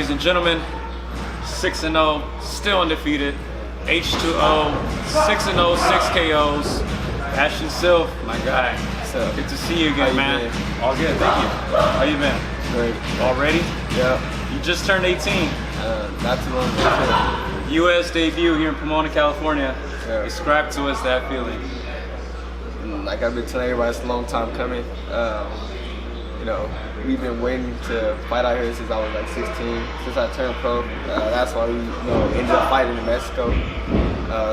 Ladies and gentlemen, 6-0, still undefeated. H2O, 6-0, 6 KOs. Ashton Sylve, my guy. So, good to see you again, man. Been? All good, thank you. How you been? Great. All ready? Yeah. You just turned 18. Not too long ago. U.S. debut here in Pomona, California. Yeah. Describe to us that feeling. Like I've been telling everybody, it's a long time coming. You know, we've been waiting to fight out here since I was like 16, since I turned pro. That's why we ended up fighting in Mexico.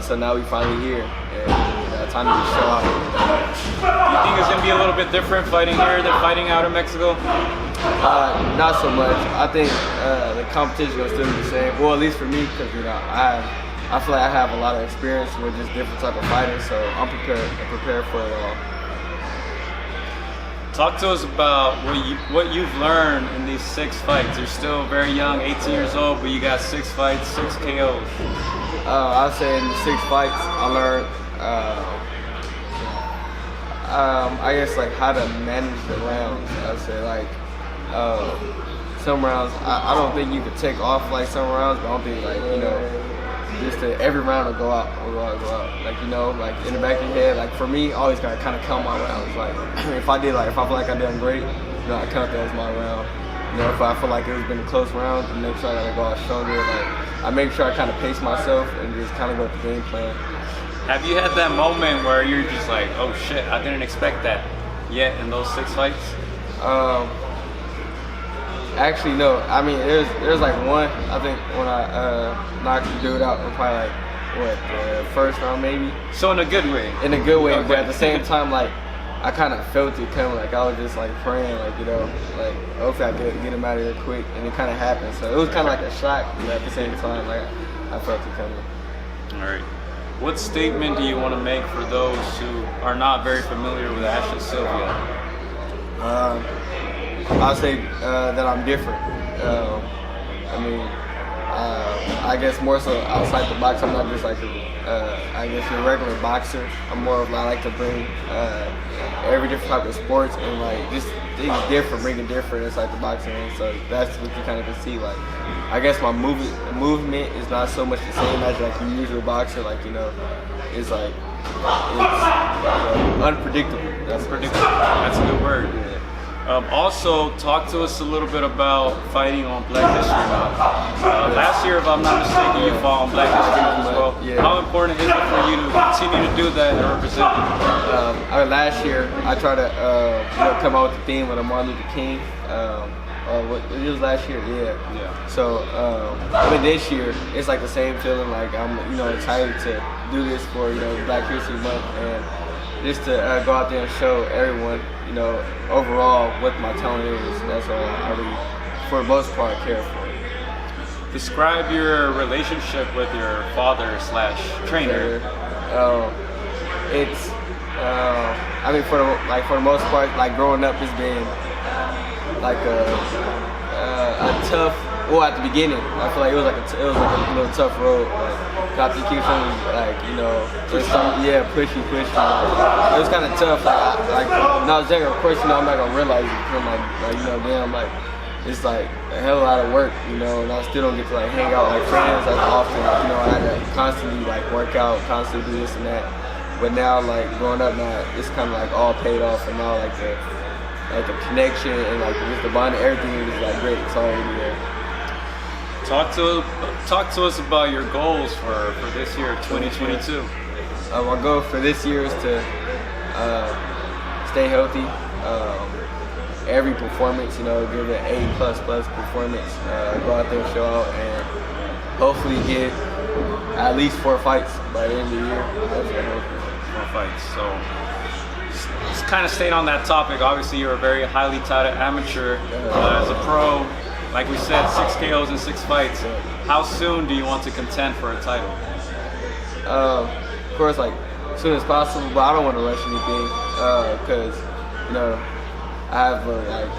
So now we finally here, and time to show out. Do you think it's going to be a little bit different fighting here than fighting out in Mexico? Not so much. I think the competition is going to still be the same. Well, at least for me, because I feel like I have a lot of experience with just different type of fighting, so I'm prepared for it all. Talk to us about what you've learned in these 6 fights. You're still very young, 18 years old, but you got 6 fights, 6 KOs. I'd say in the 6 fights, I learned, I guess, like how to manage the rounds. I'd say like some rounds, I don't think you could take off like some rounds, but I don't think like, just every round will go out. Like, like in the back of your head, like for me, I always gotta kind of count my rounds. Like if I feel like I done great, I count that as my round. If I feel like it's been a close round, then next round I gotta go out stronger. Like I make sure I kind of pace myself and just kind of go with the game plan. Have you had that moment where you're just like, oh shit, I didn't expect that yet in those 6 fights? Actually, no. I mean, there's like one, I think, when I knocked the dude out in probably like, the first round maybe. So in a good way? In a good way, okay. But at the same time, like, I kind of felt it coming. Like, I was just like praying, like, like, hopefully I could get him out of here quick, and it kind of happened. So it was kind of like a shock, but at the same time, like, I felt it coming. All right. What statement do you want to make for those who are not very familiar with Ashton Sylve yet? I'll say that I'm different. I guess more so outside the box, I'm not just like I guess your regular boxer. I'm more of I like to bring every different type of sports and like just things different, bringing different inside the boxing ring. So that's what you kind of can see. Like I guess my movement is not so much the same as like your usual boxer. Like it's like it's unpredictable. That's predictable. That's a good word. Yeah. Also, talk to us a little bit about fighting on Black History Month. Last year, if I'm not mistaken, you fought on Black History Month as well. Yeah. How important is it for you to continue to do that and represent? Last year, I tried to come out with the theme with a Martin Luther King. It was last year, yeah. So, this year, it's like the same feeling. Like I'm, excited to do this for Black History Month and just to go out there and show everyone, overall what my talent is. That's all I really, for the most part, care for. Describe your relationship with your father/trainer. It's, for the most part, like growing up has been like a tough. Well, at the beginning, I feel like it was like a little tough road. Like, he keeps on pushy. It was kind of tough. Like when I was younger, of course, I'm not gonna realize it. Damn, it's like a hell of a lot of work, and I still don't get to hang out with friends as often. I had to constantly work out, constantly do this and that. But now, growing up now, it's kind of all paid off, and now the connection and just the bond, everything is great. It's already there. Talk to us about your goals for this year, 2022. My goal for this year is to stay healthy. Every performance, give it an A++ performance. Go out there and show out, and hopefully get at least 4 fights by the end of the year. That's what I'm hoping. 4 fights. So just kind of staying on that topic. Obviously, you're a very highly touted amateur. As a pro, like we said, 6 KOs in 6 fights. How soon do you want to contend for a title? Of course, as soon as possible, but I don't want to rush anything because, I have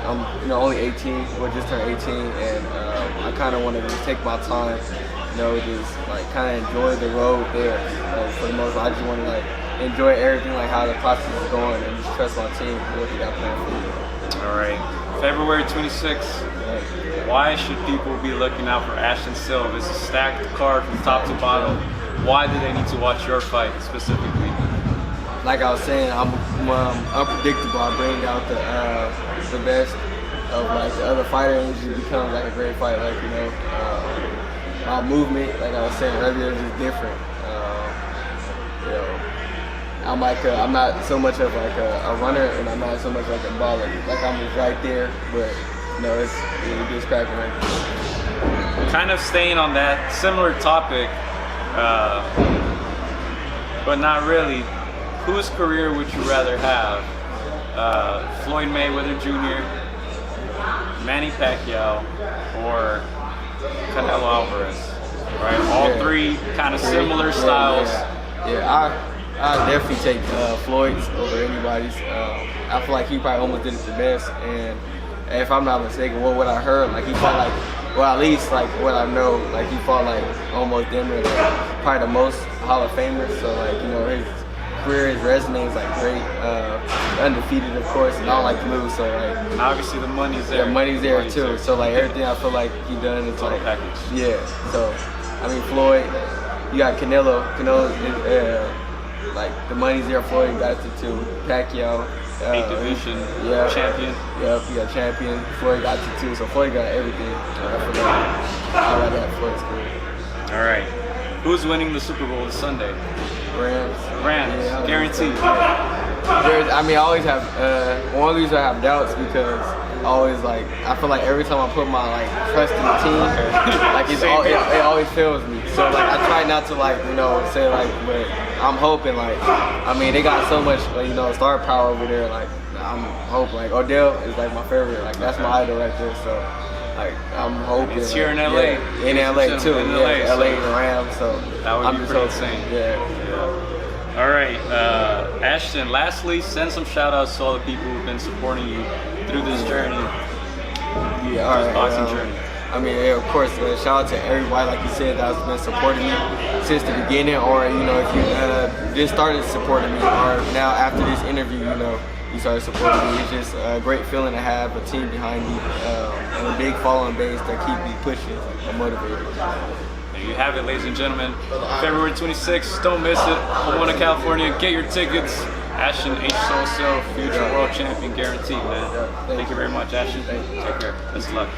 I'm only 18, just turned 18, and I kind of want to just take my time, just kind of enjoy the road there. For the most part, I just want to enjoy everything, how the process is going, and just trust my team for what they got planned for me. All right. February 26th. Why should people be looking out for Ashton Sylve? It's a stacked card from top to bottom. Why do they need to watch your fight specifically? Like I was saying, I'm unpredictable. I bring out the best of like the other fighter, and it just becomes like a great fight. Like my movement, like I was saying earlier, is just different. I'm not so much of like a runner, and I'm not so much like a baller. Like I'm just right there, but it's just cracking right there. Kind of staying on that similar topic, but not really. Whose career would you rather have? Floyd Mayweather Jr., Manny Pacquiao, or Canelo Alvarez? Right, all three kind of similar styles. I definitely take Floyd's over anybody's. I feel like he probably almost did it the best, and if I'm not mistaken, what I heard, like he fought like, well, at least like what I know, like he fought like almost damn near like probably the most Hall of Famers. So like his career, his resume is like great, undefeated of course, and I don't like to lose. So like, and obviously the money's there. The money's there too. So like everything I feel like he done is like package. Yeah. So I mean Floyd, you got Canelo. Canelo like the money's there. Floyd got it too. Pacquiao. 8th division champion. Yep, you got champion. Floyd got it too. So Floyd got everything. I like that Floyd's career. All right. Who's winning the Super Bowl this Sunday? Rams. Yeah, guaranteed. I always have one of these I have doubts because I feel like every time I put my like trust in the team, like it always fails me. So like I try not to like say like, but I'm hoping like they got so much star power over there. Like I'm hoping like Odell is like my favorite. Like that's my idol right there. So like I'm hoping it's here in LA. In LA too. In LA, LA and the Rams. So that would be pretty insane. Yeah. All right, Ashton, lastly, send some shout outs to all the people who've been supporting you through this journey. Yeah, all right. Boxing journey. Of course, shout out to everybody, like you said, that's been supporting me since the beginning, or, if you just started supporting me, or now after this interview, you started supporting me. It's just a great feeling to have a team behind me and a big following base that keep me pushing and motivated. There you have it, ladies and gentlemen. February 26th, don't miss it. Pomona, California. Get your tickets. Ashton H2O Sylve, future world champion, guaranteed, man. Thank you very much, Ashton. Take care. Best of luck.